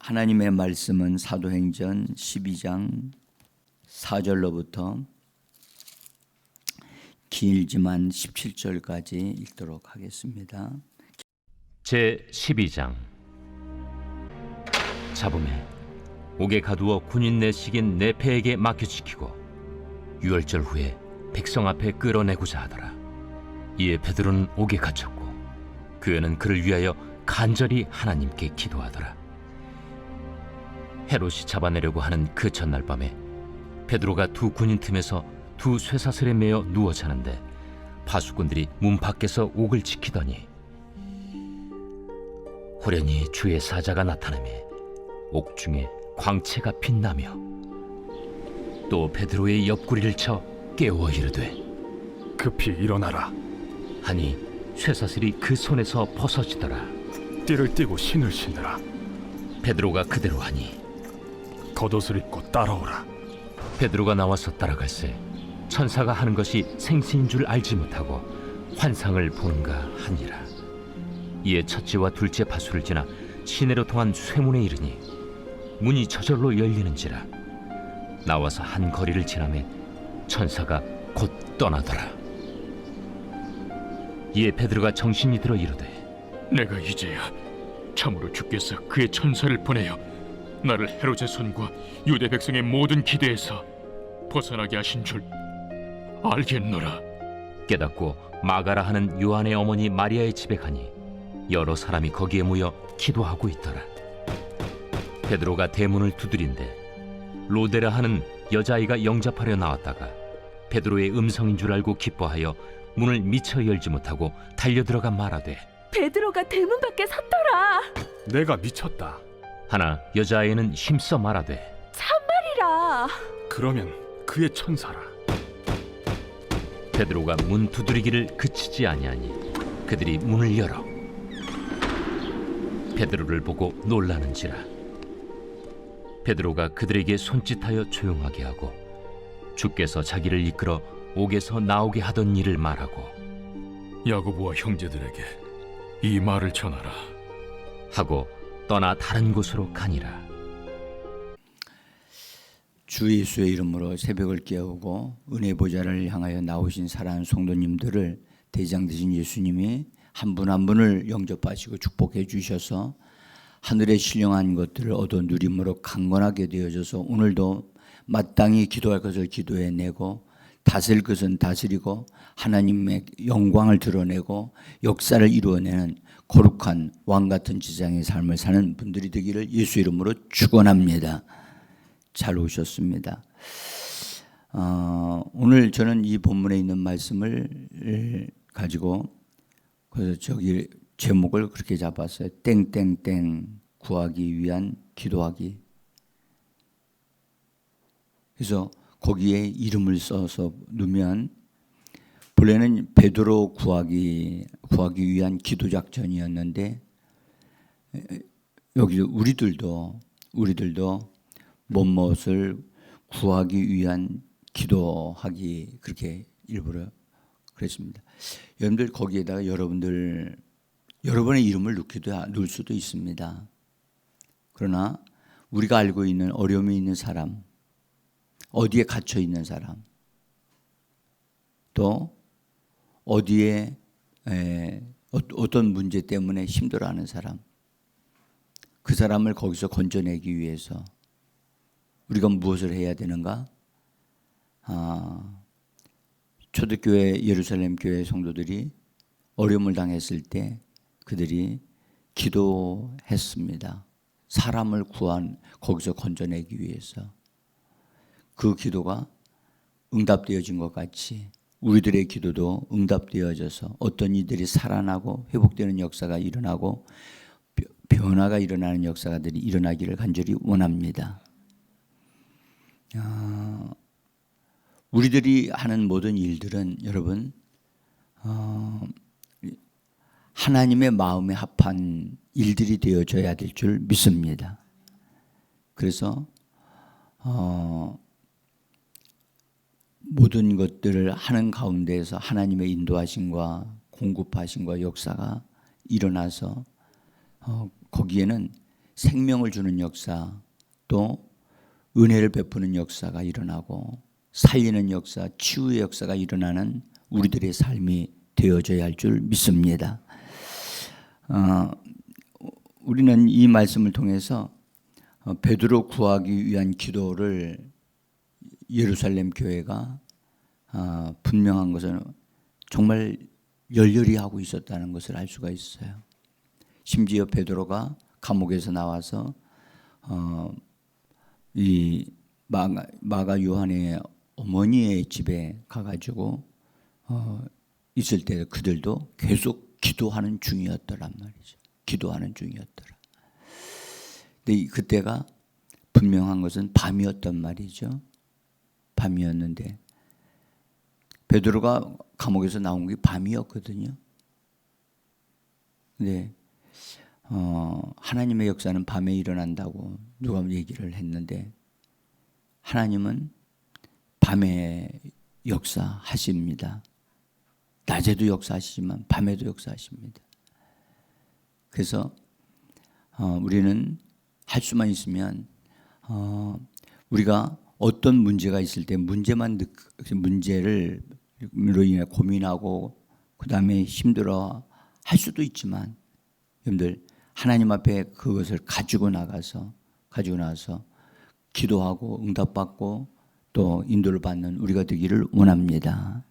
하나님의 말씀은 사도행전 12장 4절로부터 길지만 17절까지 읽도록 하겠습니다. 제 12장. 잡음에 옥에 가두어 군인 내식인 네페에게 맡겨지키고 유월절 후에 백성 앞에 끌어내고자 하더라. 이에 베드로는 옥에 갇혔고 그 애는 그를 위하여 간절히 하나님께 기도하더라. 헤롯이 잡아내려고 하는 그 전날 밤에 베드로가 두 군인 틈에서 두 쇠사슬에 매어 누워 자는데 파수꾼들이 문 밖에서 옥을 지키더니 호련히 주의 사자가 나타나매 옥중에 광채가 빛나며 또 베드로의 옆구리를 쳐 깨워 이르되 급히 일어나라. 하니 쇠사슬이 그 손에서 벗어지더라. 띠를 띠고 신을 신으라. 베드로가 그대로 하니 겉옷을 입고 따라오라. 베드로가 나와서 따라갈새 천사가 하는 것이 생시인 줄 알지 못하고 환상을 보는가 하니라. 이에 첫째와 둘째 파수를 지나 시내로 통한 쇠문에 이르니 문이 저절로 열리는지라. 나와서 한 거리를 지나매 천사가 곧 떠나더라. 이에 베드로가 정신이 들어 이르되 내가 이제야 참으로 주께서 그의 천사를 보내어 나를 헤롯의 손과 유대 백성의 모든 기대에서 벗어나게 하신 줄 알겠노라. 깨닫고 마가라 하는 요한의 어머니 마리아의 집에 가니 여러 사람이 거기에 모여 기도하고 있더라. 베드로가 대문을 두드린데 로데라 하는 여자아이가 영접하려 나왔다가 베드로의 음성인 줄 알고 기뻐하여 문을 미처 열지 못하고 달려들어가 말하되 베드로가 대문 밖에 섰더라. 내가 미쳤다. 하나 여자아이는 힘써 말하되 참말이라. 그러면 그의 천사라. 베드로가 문 두드리기를 그치지 아니하니 그들이 문을 열어 베드로를 보고 놀라는지라. 베드로가 그들에게 손짓하여 조용하게 하고 주께서 자기를 이끌어 옥에서 나오게 하던 일을 말하고 야고보와 형제들에게 이 말을 전하라. 하고 떠나 다른 곳으로 가니라. 주 예수의 이름으로 새벽을 깨우고 은혜 보좌를 향하여 나오신 사랑하는 성도님들을 대장 되신 예수님이 한 분 한 분을 영접하시고 축복해 주셔서 하늘의 신령한 것들을 얻어 누림으로 강건하게 되어져서 오늘도 마땅히 기도할 것을 기도해내고 다스릴 것은 다스리고 하나님의 영광을 드러내고 역사를 이루어내는 거룩한 왕같은 지상의 삶을 사는 분들이 되기를 예수 이름으로 축원합니다. 잘 오셨습니다. 오늘 저는 이 본문에 있는 말씀을 가지고 그래서 저기 제목을 그렇게 잡았어요. 땡땡땡 구하기 위한 기도하기. 그래서 거기에 이름을 써서 넣으면 본래는 베드로 구하기 위한 기도 작전이었는데 여기 우리들도 무엇을 구하기 위한 기도하기 그렇게 일부러 그랬습니다. 여러분들 거기에다가 여러분의 이름을 넣을 수도 있습니다. 그러나 우리가 알고 있는 어려움이 있는 사람, 어디에 갇혀 있는 사람, 또 어디에 어떤 문제 때문에 힘들어하는 사람, 그 사람을 거기서 건져내기 위해서 우리가 무엇을 해야 되는가? 초대교회 예루살렘 교회 성도들이 어려움을 당했을 때 그들이 기도했습니다. 사람을 거기서 건져내기 위해서. 그 기도가 응답되어진 것 같이 우리들의 기도도 응답되어져서 어떤 이들이 살아나고 회복되는 역사가 일어나고 변화가 일어나는 역사들이 일어나기를 간절히 원합니다. 우리들이 하는 모든 일들은 여러분 하나님의 마음에 합한 일들이 되어져야 될 줄 믿습니다. 그래서 모든 것들을 하는 가운데에서 하나님의 인도하심과 공급하심과 역사가 일어나서 거기에는 생명을 주는 역사, 또 은혜를 베푸는 역사가 일어나고 살리는 역사, 치유의 역사가 일어나는 우리들의 삶이 되어져야 할 줄 믿습니다. 우리는 이 말씀을 통해서 베드로 구하기 위한 기도를 예루살렘 교회가 분명한 것은 정말 열렬히 하고 있었다는 것을 알 수가 있어요. 심지어 베드로가 감옥에서 나와서 이 마가 요한의 어머니의 집에 가가지고 있을 때 그들도 계속 기도하는 중이었더란 말이죠. 기도하는 중이었더라. 근데 그때가 분명한 것은 밤이었단 말이죠. 밤이었는데 베드로가 감옥에서 나온 게 밤이었거든요. 근데 하나님의 역사는 밤에 일어난다고 누가 얘기를 했는데 하나님은 밤에 역사하십니다. 낮에도 역사하시지만 밤에도 역사하십니다. 그래서 우리는 할 수만 있으면 우리가 어떤 문제가 있을 때 문제를 로 인해 고민하고 그 다음에 힘들어 할 수도 있지만 여러분들 하나님 앞에 그것을 가지고 나가서 기도하고 응답받고 또 인도를 받는 우리가 되기를 원합니다.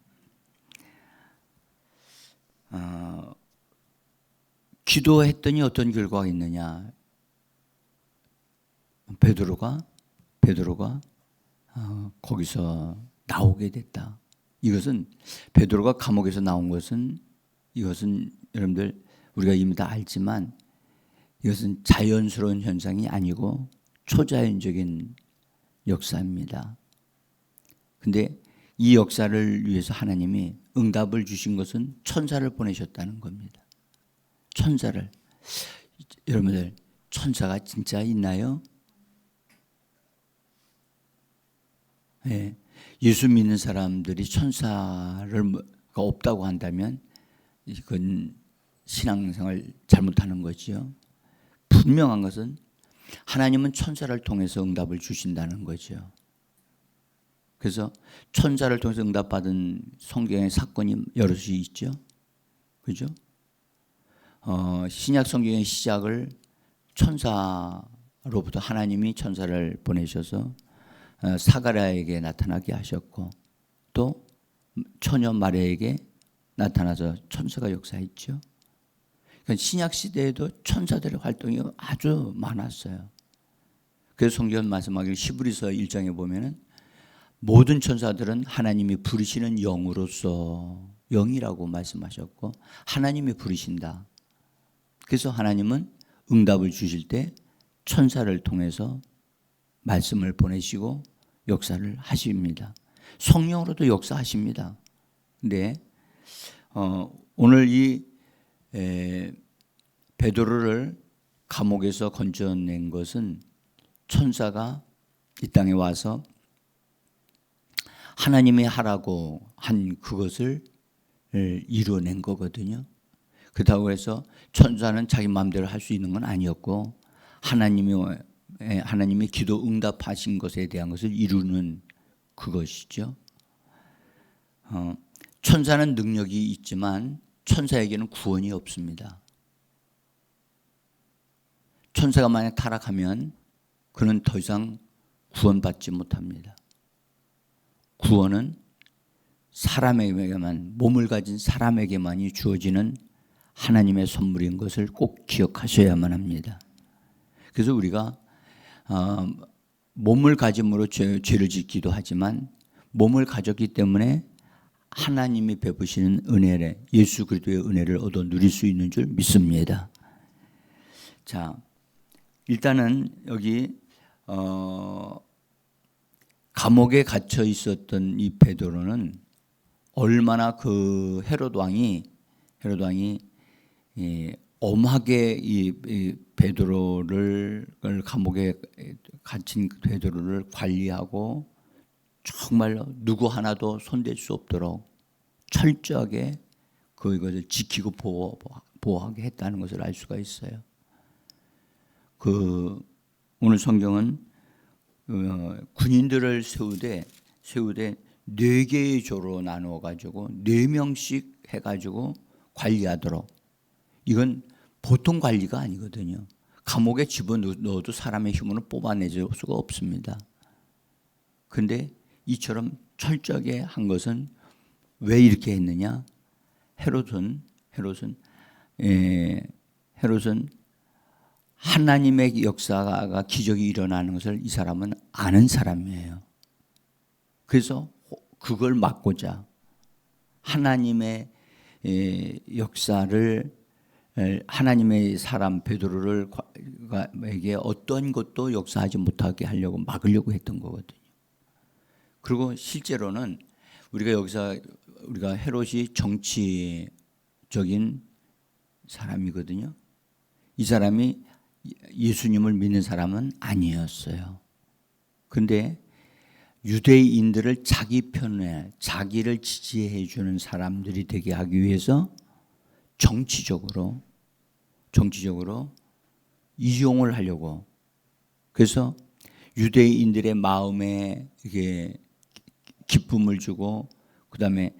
기도했더니 어떤 결과가 있느냐? 베드로가 거기서 나오게 됐다. 이것은 베드로가 감옥에서 나온 것은 이것은 여러분들 우리가 이미 다 알지만 이것은 자연스러운 현상이 아니고 초자연적인 역사입니다. 근데 이 역사를 위해서 하나님이 응답을 주신 것은 천사를 보내셨다는 겁니다. 천사를. 여러분들 천사가 진짜 있나요? 네. 예수 믿는 사람들이 천사가 없다고 한다면 이건 신앙생활 잘못하는 거죠. 분명한 것은 하나님은 천사를 통해서 응답을 주신다는 거죠. 그래서 천사를 통해서 응답받은 성경의 사건이 여럿이 있죠. 그죠? 신약 성경의 시작을 천사로부터 하나님이 천사를 보내셔서 사가랴에게 나타나게 하셨고 또 처녀 마리아에게 나타나서 천사가 역사했죠. 그러니까 신약 시대에도 천사들의 활동이 아주 많았어요. 그래서 성경은 말씀하기를 히브리서 1장에 보면은 모든 천사들은 하나님이 부르시는 영으로서 영이라고 말씀하셨고 하나님이 부르신다. 그래서 하나님은 응답을 주실 때 천사를 통해서 말씀을 보내시고 역사를 하십니다. 성령으로도 역사하십니다. 근데 오늘 이 베드로를 감옥에서 건져낸 것은 천사가 이 땅에 와서 하나님이 하라고 한 그것을 이루어낸 거거든요. 그렇다고 해서 천사는 자기 마음대로 할 수 있는 건 아니었고 하나님이 기도 응답하신 것에 대한 것을 이루는 그것이죠. 천사는 능력이 있지만 천사에게는 구원이 없습니다. 천사가 만약 타락하면 그는 더 이상 구원받지 못합니다. 구원은 사람에게만, 몸을 가진 사람에게만이 주어지는 하나님의 선물인 것을 꼭 기억하셔야만 합니다. 그래서 우리가 몸을 가짐으로 죄를 짓기도 하지만 몸을 가졌기 때문에 하나님이 베푸시는 은혜를, 예수 그리스도의 은혜를 얻어 누릴 수 있는 줄 믿습니다. 자, 일단은 여기 감옥에 갇혀 있었던 이 베드로는 얼마나 그 헤롯 왕이 엄하게 이 베드로를 감옥에 갇힌 베드로를 관리하고 정말 누구 하나도 손댈 수 없도록 철저하게 그것을 지키고 보호하게 했다는 것을 알 수가 있어요. 오늘 성경은 군인들을 세우되 4개의 조로 나누어 가지고 4명씩 해가지고 관리하도록. 이건 보통 관리가 아니거든요. 감옥에 집어넣어도 사람의 힘으로 뽑아내질 수가 없습니다. 그런데 이처럼 철저하게 한 것은 왜 이렇게 했느냐? 헤롯은 하나님의 역사가 기적이 일어나는 것을 이 사람은 아는 사람이에요. 그래서 그걸 막고자 하나님의 역사를, 하나님의 사람 베드로에게 어떤 것도 역사하지 못하게 하려고 막으려고 했던 거거든요. 그리고 실제로는 우리가 헤롯이 정치적인 사람이거든요. 이 사람이 예수님을 믿는 사람은 아니었어요. 그런데 유대인들을 자기 편에, 자기를 지지해 주는 사람들이 되게 하기 위해서 정치적으로 이용을 하려고. 그래서 유대인들의 마음에 이게 기쁨을 주고, 그다음에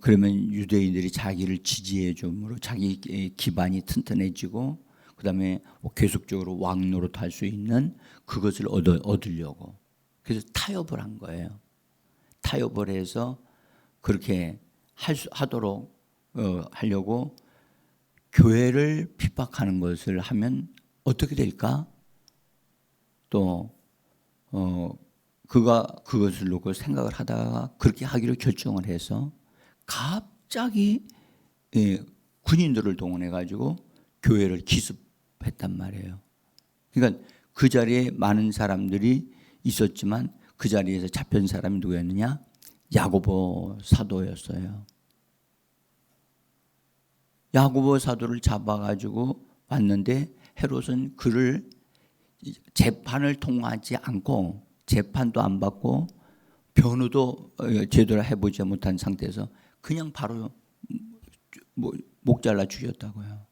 그러면 유대인들이 자기를 지지해 줌으로 자기 기반이 튼튼해지고, 그다음에 계속적으로 왕 노릇할 수 있는 그것을 얻으려고. 그래서 타협을 한 거예요. 타협을 해서 그렇게 하도록 하려고 교회를 핍박하는 것을 하면 어떻게 될까? 또 그것을 놓고 생각을 하다가 그렇게 하기로 결정을 해서 갑자기 군인들을 동원해 가지고 교회를 기습했단 말이에요. 그러니까 그 자리에 많은 사람들이 있었지만 그 자리에서 잡힌 사람이 누구였느냐? 야고보 사도였어요. 야고보 사도를 잡아가지고 왔는데 헤롯은 그를 재판을 통하지 않고, 재판도 안 받고 변호도 제대로 해보지 못한 상태에서 그냥 바로 목 잘라 죽였다고요.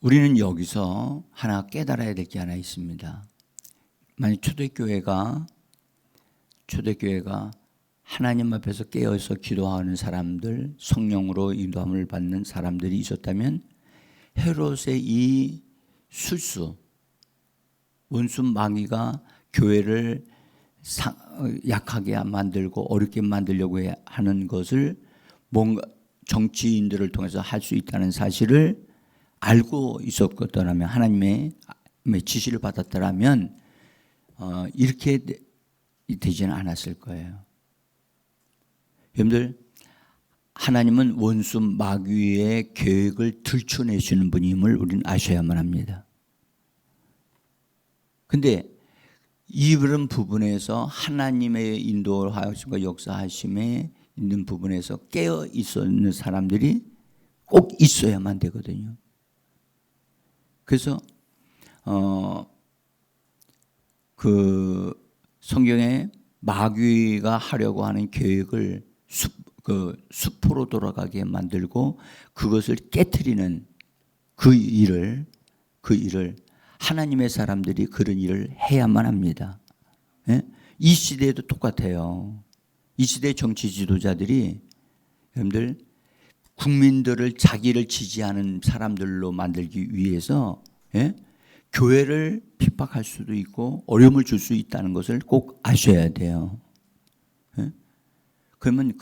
우리는 여기서 하나 깨달아야 될 게 하나 있습니다. 만약 초대교회가 하나님 앞에서 깨어서 기도하는 사람들, 성령으로 인도함을 받는 사람들이 있었다면 헤롯의 이 술수, 원수 마귀가 교회를 약하게 만들고 어렵게 만들려고 하는 것을 뭔가 정치인들을 통해서 할 수 있다는 사실을 알고 있었더라면, 하나님의 지시를 받았더라면 이렇게 되지는 않았을 거예요. 여러분들, 하나님은 원수 마귀의 계획을 들춰내시는 분임을 우리는 아셔야만 합니다. 근데 이런 부분에서 하나님의 인도하심과 역사하심에 있는 부분에서 깨어 있는 사람들이 꼭 있어야만 되거든요. 그래서 그 성경에 마귀가 하려고 하는 계획을 수포로 돌아가게 만들고 그것을 깨트리는 그 일을 하나님의 사람들이 그런 일을 해야만 합니다. 예? 이 시대에도 똑같아요. 이 시대 정치 지도자들이 여러분들 국민들을 자기를 지지하는 사람들로 만들기 위해서 교회를 핍박할 수도 있고 어려움을 줄 수 있다는 것을 꼭 아셔야 돼요. 그러면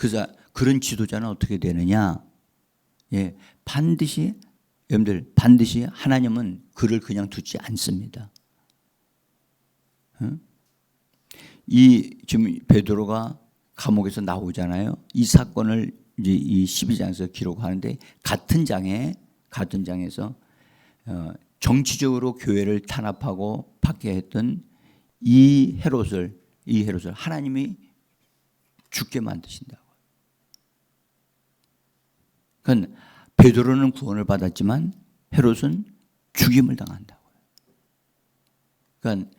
그런 지도자는 어떻게 되느냐? 반드시 여러분들, 반드시 하나님은 그를 그냥 두지 않습니다. 지금 베드로가 감옥에서 나오잖아요. 이 사건을 이제 이 12장에서 기록하는데 같은 장에서 정치적으로 교회를 탄압하고 받게 했던 이 헤롯을 하나님이 죽게 만드신다고. 그러니까 베드로는 구원을 받았지만 헤롯은 죽임을 당한다고요. 그러니까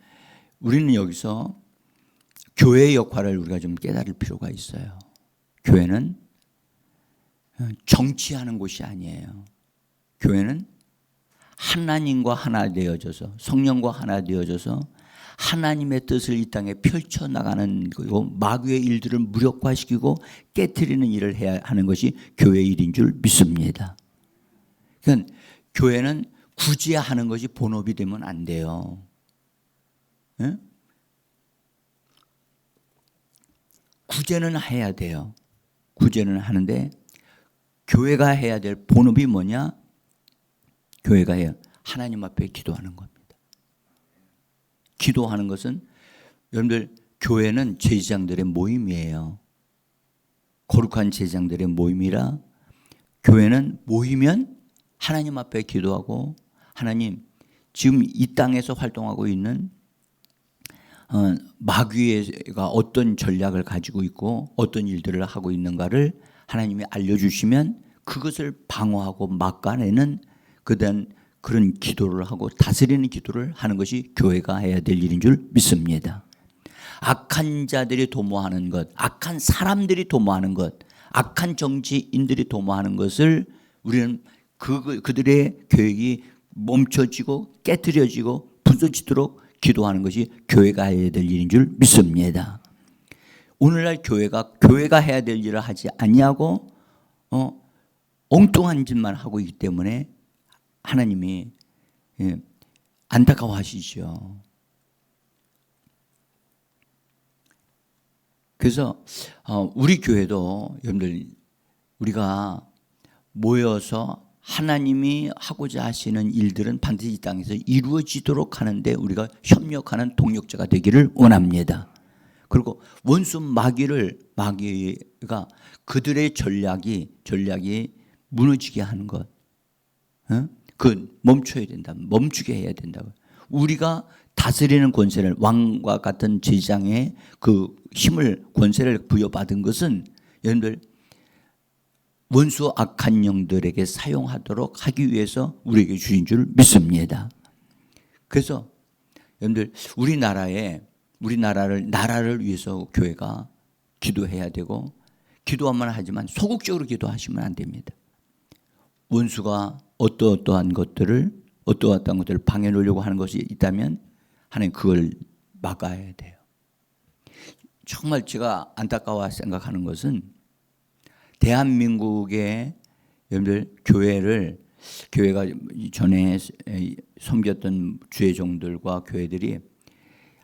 우리는 여기서 교회의 역할을 우리가 좀 깨달을 필요가 있어요. 교회는 정치하는 곳이 아니에요. 교회는 하나님과 하나 되어져서 성령과 하나 되어져서 하나님의 뜻을 이 땅에 펼쳐나가는 거고 마귀의 일들을 무력화시키고 깨트리는 일을 해야 하는 것이 교회의 일인 줄 믿습니다. 그러니까 교회는 굳이 하는 것이 본업이 되면 안 돼요. 예? 구제는 해야 돼요. 구제는 하는데 교회가 해야 될 본업이 뭐냐? 교회가 해야 하나님 앞에 기도하는 겁니다. 기도하는 것은 여러분들 교회는 제사장들의 모임이에요. 거룩한 제사장들의 모임이라 교회는 모이면 하나님 앞에 기도하고 하나님 지금 이 땅에서 활동하고 있는 마귀가 어떤 전략을 가지고 있고 어떤 일들을 하고 있는가를 하나님이 알려주시면 그것을 방어하고 막아내는 그런 기도를 하고 다스리는 기도를 하는 것이 교회가 해야 될 일인 줄 믿습니다. 악한 자들이 도모하는 것, 악한 사람들이 도모하는 것, 악한 정치인들이 도모하는 것을 우리는 그들의 계획이 멈춰지고 깨트려지고 부서지도록 기도하는 것이 교회가 해야 될 일인 줄 믿습니다. 오늘날 교회가 해야 될 일을 하지 아니하고 엉뚱한 짓만 하고 있기 때문에 하나님이 안타까워하시죠. 그래서 우리 교회도 여러분들 우리가 모여서 하나님이 하고자 하시는 일들은 반드시 이 땅에서 이루어지도록 하는데 우리가 협력하는 동력자가 되기를 원합니다. 그리고 원수 마귀가 그들의 전략이 무너지게 하는 것, 그 멈춰야 된다. 멈추게 해야 된다고. 우리가 다스리는 권세를 왕과 같은 제장의 그 힘을 권세를 부여받은 것은 여러분들 원수 악한 영들에게 사용하도록 하기 위해서 우리에게 주신 줄 믿습니다. 그래서 여러분들 나라를 위해서 교회가 기도해야 되고 기도만 하지만 소극적으로 기도하시면 안 됩니다. 원수가 어떠한 것들을 방해 놓으려고 하는 것이 있다면 하나님 그걸 막아야 돼요. 정말 제가 안타까워 생각하는 것은 대한민국의 여러분들 교회가 전에 섬겼던 주의종들과 교회들이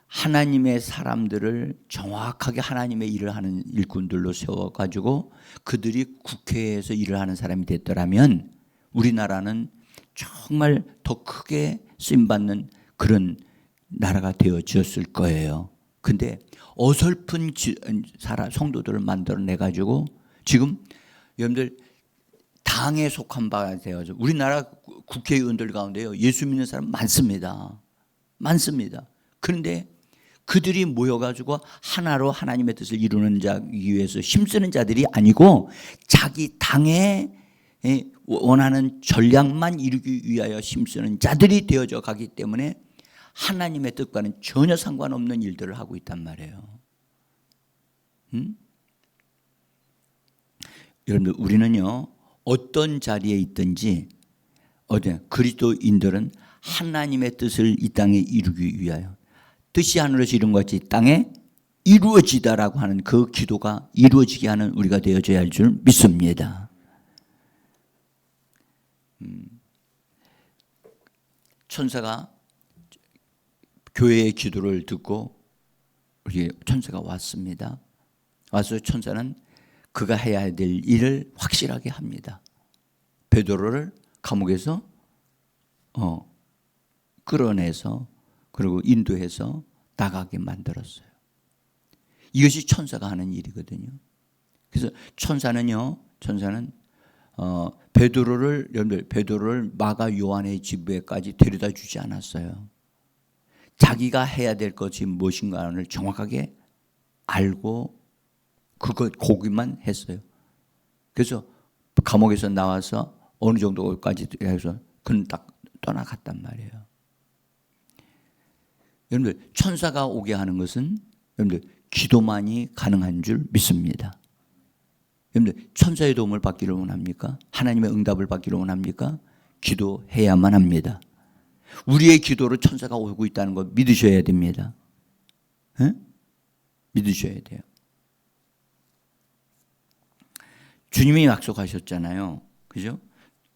하나님의 사람들을 정확하게 하나님의 일을 하는 일꾼들로 세워가지고 그들이 국회에서 일을 하는 사람이 됐더라면 우리나라는 정말 더 크게 쓰임받는 그런 나라가 되어졌을 거예요. 근데 어설픈 성도들을 만들어내가지고 지금 여러분들 당에 속한 바가 되어서 우리나라 국회의원들 가운데요 예수 믿는 사람 많습니다. 그런데 그들이 모여가지고 하나로 하나님의 뜻을 이루는 자기 위해서 힘쓰는 자들이 아니고 자기 당에 원하는 전략만 이루기 위하여 힘쓰는 자들이 되어져 가기 때문에 하나님의 뜻과는 전혀 상관없는 일들을 하고 있단 말이에요. 여러분들 우리는요 어떤 자리에 있든지 그리스도인들은 하나님의 뜻을 이 땅에 이루기 위하여 뜻이 하늘에서 이룬 것 같이 땅에 이루어지다라고 하는 그 기도가 이루어지게 하는 우리가 되어져야 할 줄 믿습니다. 천사가 교회의 기도를 듣고 우리 천사가 왔습니다. 와서 천사는 그가 해야 될 일을 확실하게 합니다. 베드로를 감옥에서 끌어내서 그리고 인도해서 나가게 만들었어요. 이것이 천사가 하는 일이거든요. 그래서 천사는 베드로를 마가 요한의 집에까지 데려다 주지 않았어요. 자기가 해야 될 것이 무엇인가를 정확하게 알고 거기만 했어요. 그래서 감옥에서 나와서 어느 정도까지 해서 그는 딱 떠나갔단 말이에요. 여러분들 천사가 오게 하는 것은 여러분들 기도만이 가능한 줄 믿습니다. 여러분들 천사의 도움을 받기를 원합니까? 하나님의 응답을 받기를 원합니까? 기도해야만 합니다. 우리의 기도로 천사가 오고 있다는 거 믿으셔야 됩니다. 에? 믿으셔야 돼요. 주님이 약속하셨잖아요. 그죠?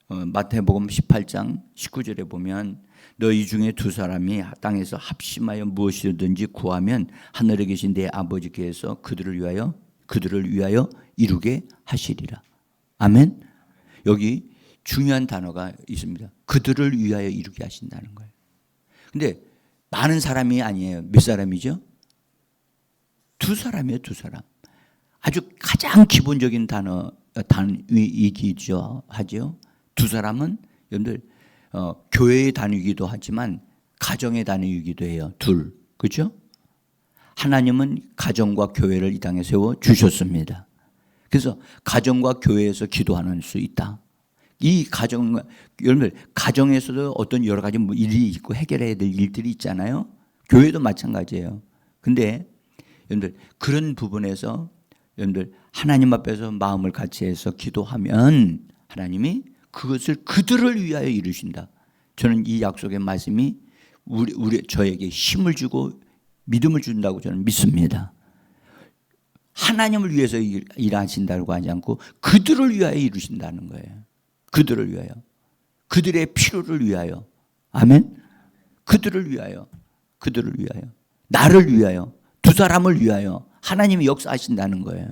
마태복음 18장 19절에 보면 너희 중에 두 사람이 땅에서 합심하여 무엇이든지 구하면 하늘에 계신 내 아버지께서 그들을 위하여 이루게 하시리라. 아멘. 여기 중요한 단어가 있습니다. 그들을 위하여 이루게 하신다는 거예요. 근데 많은 사람이 아니에요. 몇 사람이죠? 두 사람이에요. 두 사람. 아주 가장 기본적인 단위이기도 하죠. 두 사람은 여러분들 교회의 단위이기도 하지만 가정의 단위이기도 해요. 둘. 그렇죠? 하나님은 가정과 교회를 이 땅에 세워 주셨습니다. 그래서 가정과 교회에서 기도하는 수 있다. 이 여러분들 가정에서도 어떤 여러 가지 일이 있고 해결해야 될 일들이 있잖아요. 교회도 마찬가지예요. 근데 여러분들 그런 부분에서 여러분들 하나님 앞에서 마음을 같이 해서 기도하면 하나님이 그것을 그들을 위하여 이루신다. 저는 이 약속의 말씀이 저에게 힘을 주고 믿음을 준다고 저는 믿습니다. 하나님을 위해서 일하신다고 하지 않고 그들을 위하여 이루신다는 거예요. 그들을 위하여. 그들의 필요를 위하여. 아멘. 그들을 위하여. 그들을 위하여. 나를 위하여. 두 사람을 위하여 하나님이 역사하신다는 거예요.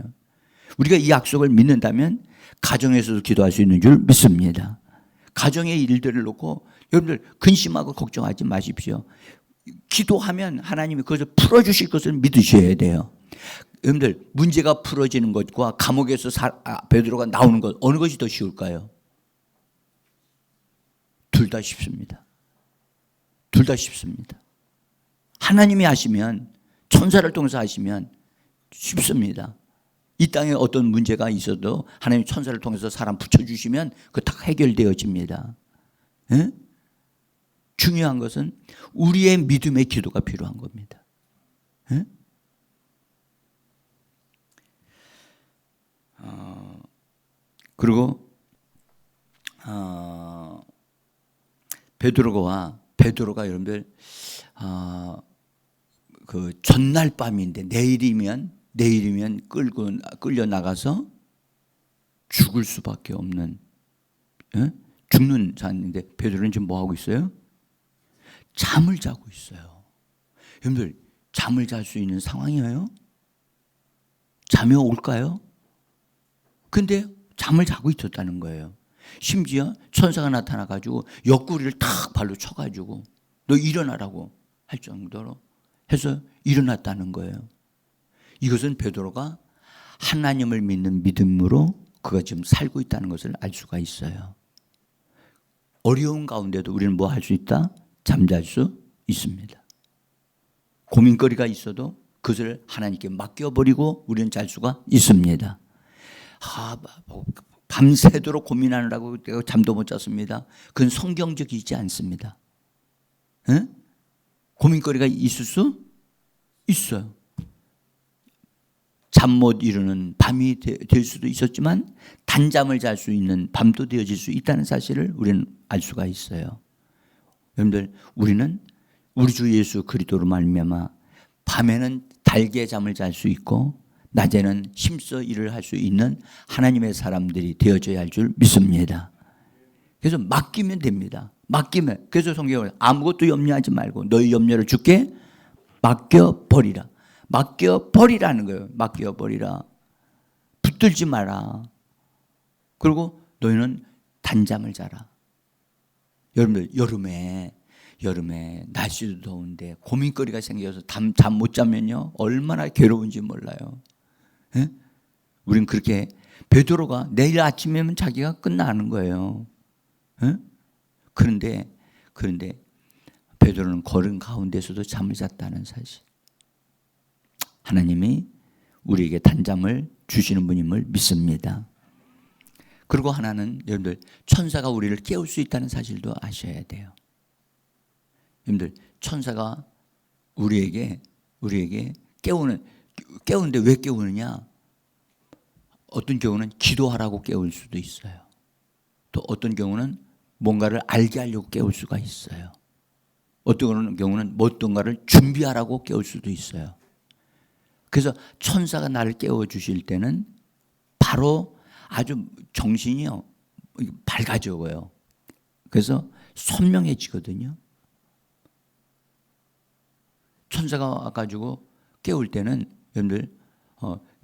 우리가 이 약속을 믿는다면 가정에서도 기도할 수 있는 줄 믿습니다. 가정의 일들을 놓고 여러분들 근심하고 걱정하지 마십시오. 기도하면 하나님이 그것을 풀어주실 것을 믿으셔야 돼요. 여러분들 문제가 풀어지는 것과 감옥에서 베드로가 나오는 것 어느 것이 더 쉬울까요? 둘 다 쉽습니다. 둘 다 쉽습니다. 하나님이 하시면 천사를 통해서 하시면 쉽습니다. 이 땅에 어떤 문제가 있어도 하나님 천사를 통해서 사람 붙여주시면 그거 다 해결되어집니다. 에? 중요한 것은 우리의 믿음의 기도가 필요한 겁니다. 에? 그리고 베드로가 여러분들 그 전날 밤인데 내일이면 끌려 나가서 죽을 수밖에 없는 죽는 자인데 베드로는 지금 뭐 하고 있어요? 잠을 자고 있어요. 여러분들 잠을 잘 수 있는 상황이에요? 잠이 올까요? 근데 잠을 자고 있었다는 거예요. 심지어 천사가 나타나가지고 옆구리를 탁 발로 쳐가지고 너 일어나라고 할 정도로 해서 일어났다는 거예요. 이것은 베드로가 하나님을 믿는 믿음으로 그가 지금 살고 있다는 것을 알 수가 있어요. 어려운 가운데도 우리는 뭐 할 수 있다? 잠잘 수 있습니다. 고민거리가 있어도 그것을 하나님께 맡겨버리고 우리는 잘 수가 있습니다. 밤새도록 고민하느라고 내가 잠도 못 잤습니다. 그건 성경적이지 않습니다. 에? 고민거리가 있을 수 있어요. 잠 못 이루는 밤이 될 수도 있었지만 단잠을 잘 수 있는 밤도 되어질 수 있다는 사실을 우리는 알 수가 있어요. 여러분들 우리는 우리 주 예수 그리스도로 말미암아 밤에는 달게 잠을 잘 수 있고 낮에는 힘써 일을 할 수 있는 하나님의 사람들이 되어져야 할 줄 믿습니다. 그래서 맡기면 됩니다. 맡기면. 그래서 성경은 아무것도 염려하지 말고 너희 염려를 주께 맡겨버리라. 맡겨버리라는 거예요. 맡겨버리라. 붙들지 마라. 그리고 너희는 단잠을 자라. 여러분들 여름에 날씨도 더운데 고민거리가 생겨서 잠 못 자면요 얼마나 괴로운지 몰라요. 에? 우린 그렇게 베드로가 내일 아침이면 자기가 끝나는 거예요. 에? 그런데 베드로는 걸은 가운데서도 잠을 잤다는 사실. 하나님이 우리에게 단잠을 주시는 분임을 믿습니다. 그리고 하나는 여러분들 천사가 우리를 깨울 수 있다는 사실도 아셔야 돼요. 여러분들 천사가 우리에게 깨우는데 왜 깨우느냐? 어떤 경우는 기도하라고 깨울 수도 있어요. 또 어떤 경우는 뭔가를 알게 하려고 깨울 수가 있어요. 어떤 경우는 어떤가를 준비하라고 깨울 수도 있어요. 그래서 천사가 나를 깨워주실 때는 바로 아주 정신이요 밝아져요. 그래서 선명해지거든요. 천사가 와가지고 깨울 때는 여러분들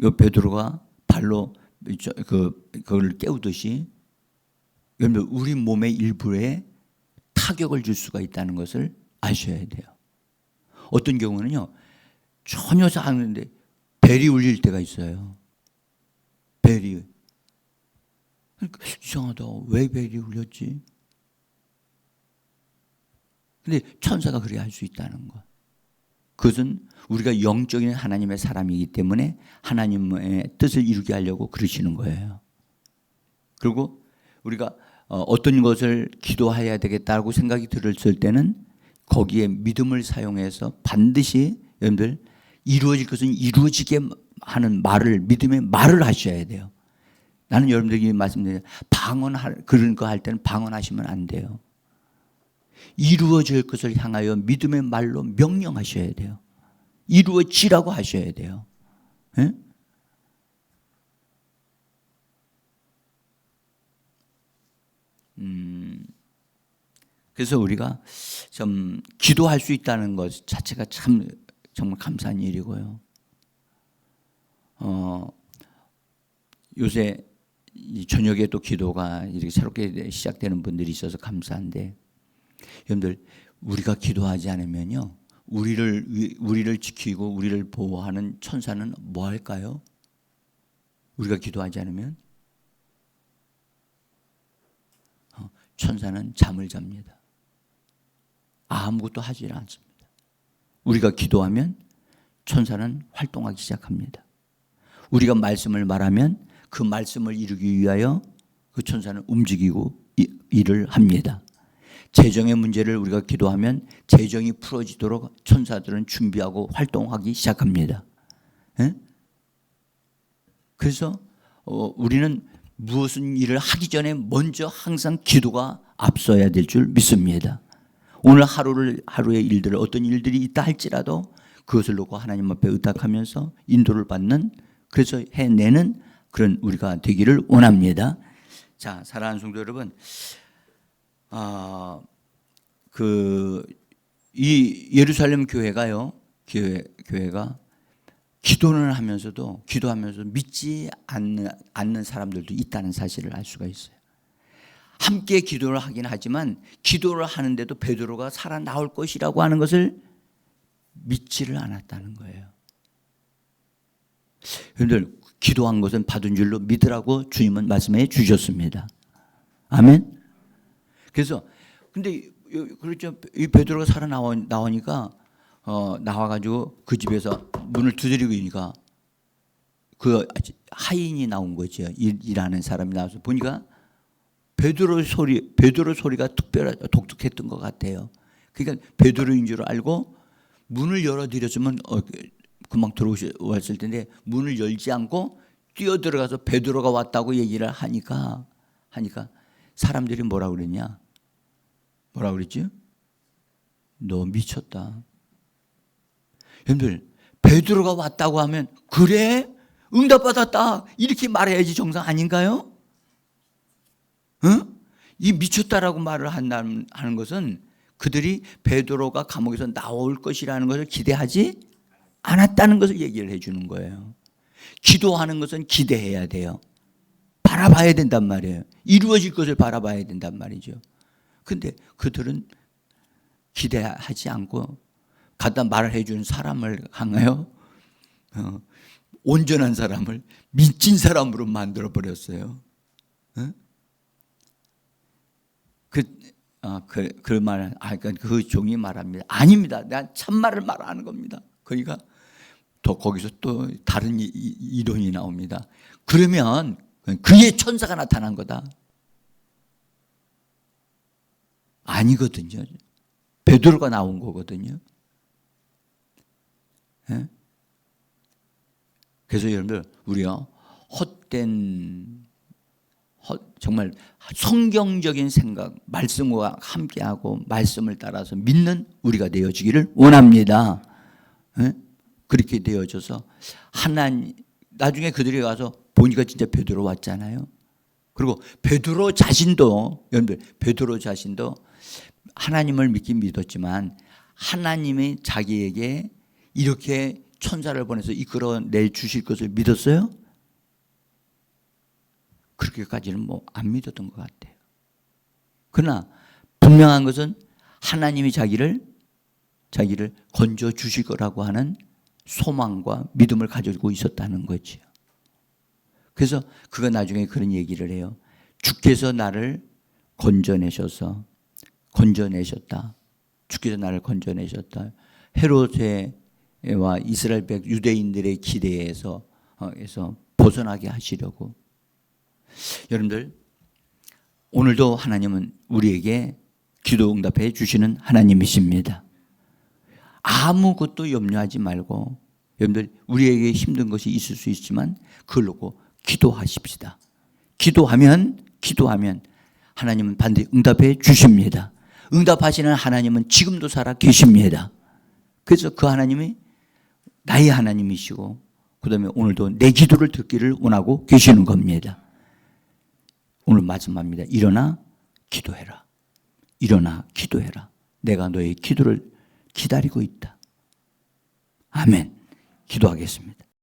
요 베드로가 발로 그걸 깨우듯이 여러분들 우리 몸의 일부에 타격을 줄 수가 있다는 것을 아셔야 돼요. 어떤 경우는요 전혀 사는데 벨이 울릴 때가 있어요. 벨이 이상하다. 왜 벨이 울렸지? 근데 천사가 그렇게 할 수 있다는 것. 그것은 우리가 영적인 하나님의 사람이기 때문에 하나님의 뜻을 이루게 하려고 그러시는 거예요. 그리고 우리가 어떤 것을 기도해야 되겠다고 생각이 들었을 때는 거기에 믿음을 사용해서 반드시 여러분들 이루어질 것은 이루어지게 하는 말을 믿음의 말을 하셔야 돼요. 나는 여러분들에게 말씀드려요. 그런 거 할 때는 방언하시면 안 돼요. 이루어질 것을 향하여 믿음의 말로 명령하셔야 돼요. 이루어지라고 하셔야 돼요. 네? 그래서 우리가 좀 기도할 수 있다는 것 자체가 참 정말 감사한 일이고요. 요새 저녁에 또 기도가 이렇게 새롭게 시작되는 분들이 있어서 감사한데, 여러분들 우리가 기도하지 않으면요, 우리를 지키고 우리를 보호하는 천사는 뭐 할까요? 우리가 기도하지 않으면 천사는 잠을 잡니다. 아무것도 하지 않습니다. 우리가 기도하면 천사는 활동하기 시작합니다. 우리가 말씀을 말하면 그 말씀을 이루기 위하여 그 천사는 움직이고 일을 합니다. 재정의 문제를 우리가 기도하면 재정이 풀어지도록 천사들은 준비하고 활동하기 시작합니다. 예? 그래서 우리는 무슨 일을 하기 전에 먼저 항상 기도가 앞서야 될 줄 믿습니다. 오늘 하루의 일들을 어떤 일들이 있다 할지라도 그것을 놓고 하나님 앞에 의탁하면서 인도를 받는, 그래서 해내는 그런 우리가 되기를 원합니다. 자, 사랑하는 성도 여러분, 이 예루살렘 교회가요, 교회가 기도하면서 믿지 않는 사람들도 있다는 사실을 알 수가 있어요. 함께 기도를 하긴 하지만 기도를 하는데도 베드로가 살아나올 것이라고 하는 것을 믿지를 않았다는 거예요. 여러분들 기도한 것은 받은 줄로 믿으라고 주님은 말씀해 주셨습니다. 아멘. 그래서 근데 그렇죠. 이 베드로가 살아나오니까 나와가지고 그 집에서 문을 두드리고 있으니까 그 하인이 나온 거죠. 일하는 사람이 나와서 보니까 베드로 소리가 독특했던 것 같아요. 그러니까 베드로인 줄 알고 문을 열어드렸으면 금방 들어왔을 텐데 문을 열지 않고 뛰어들어가서 베드로가 왔다고 얘기를 하니까 사람들이 뭐라 그랬냐? 뭐라 그랬지? 너 미쳤다. 여러분들 베드로가 왔다고 하면 그래? 응답받았다 이렇게 말해야지 정상 아닌가요? 응? 이 미쳤다라고 말을 하는 것은 그들이 베드로가 감옥에서 나올 것이라는 것을 기대하지 않았다는 것을 얘기를 해주는 거예요. 기도하는 것은 기대해야 돼요. 바라봐야 된단 말이에요. 이루어질 것을 바라봐야 된단 말이죠. 근데 그들은 기대하지 않고 갖다 말을 해주는 사람을 향하여 온전한 사람을 미친 사람으로 만들어 버렸어요. 그 종이 말합니다. 아닙니다. 난 참말을 말하는 겁니다. 그러니까 거기서 또 다른 이론이 나옵니다. 그러면 그의 천사가 나타난 거다. 아니거든요. 베드로가 나온 거거든요. 예? 그래서 여러분들 우리가 정말 성경적인 생각, 말씀과 함께하고 말씀을 따라서 믿는 우리가 되어지기를 원합니다. 예? 그렇게 되어져서 나중에 그들이 가서 보니까 진짜 베드로 왔잖아요. 그리고 베드로 자신도 여러분들 베드로 자신도 하나님을 믿긴 믿었지만 하나님이 자기에게 이렇게 천사를 보내서 이끌어내 주실 것을 믿었어요? 그렇게까지는 뭐 안 믿었던 것 같아요. 그러나 분명한 것은 하나님이 자기를 건져 주실 거라고 하는 소망과 믿음을 가지고 있었다는 거죠. 그래서 그가 나중에 그런 얘기를 해요. 주께서 나를 건져내셨다. 주께서 나를 건져내셨다. 헤롯과 이스라엘 유대인들의 기대에서 벗어나게 하시려고. 여러분들 오늘도 하나님은 우리에게 기도 응답해 주시는 하나님이십니다. 아무것도 염려하지 말고 여러분들 우리에게 힘든 것이 있을 수 있지만 그걸 놓고 기도하십시다. 기도하면 하나님은 반드시 응답해 주십니다. 응답하시는 하나님은 지금도 살아 계십니다. 그래서 그 하나님이 나의 하나님이시고 그 다음에 오늘도 내 기도를 듣기를 원하고 계시는 겁니다. 오늘 말씀합니다. 일어나 기도해라. 일어나 기도해라. 내가 너의 기도를 기다리고 있다. 아멘. 기도하겠습니다.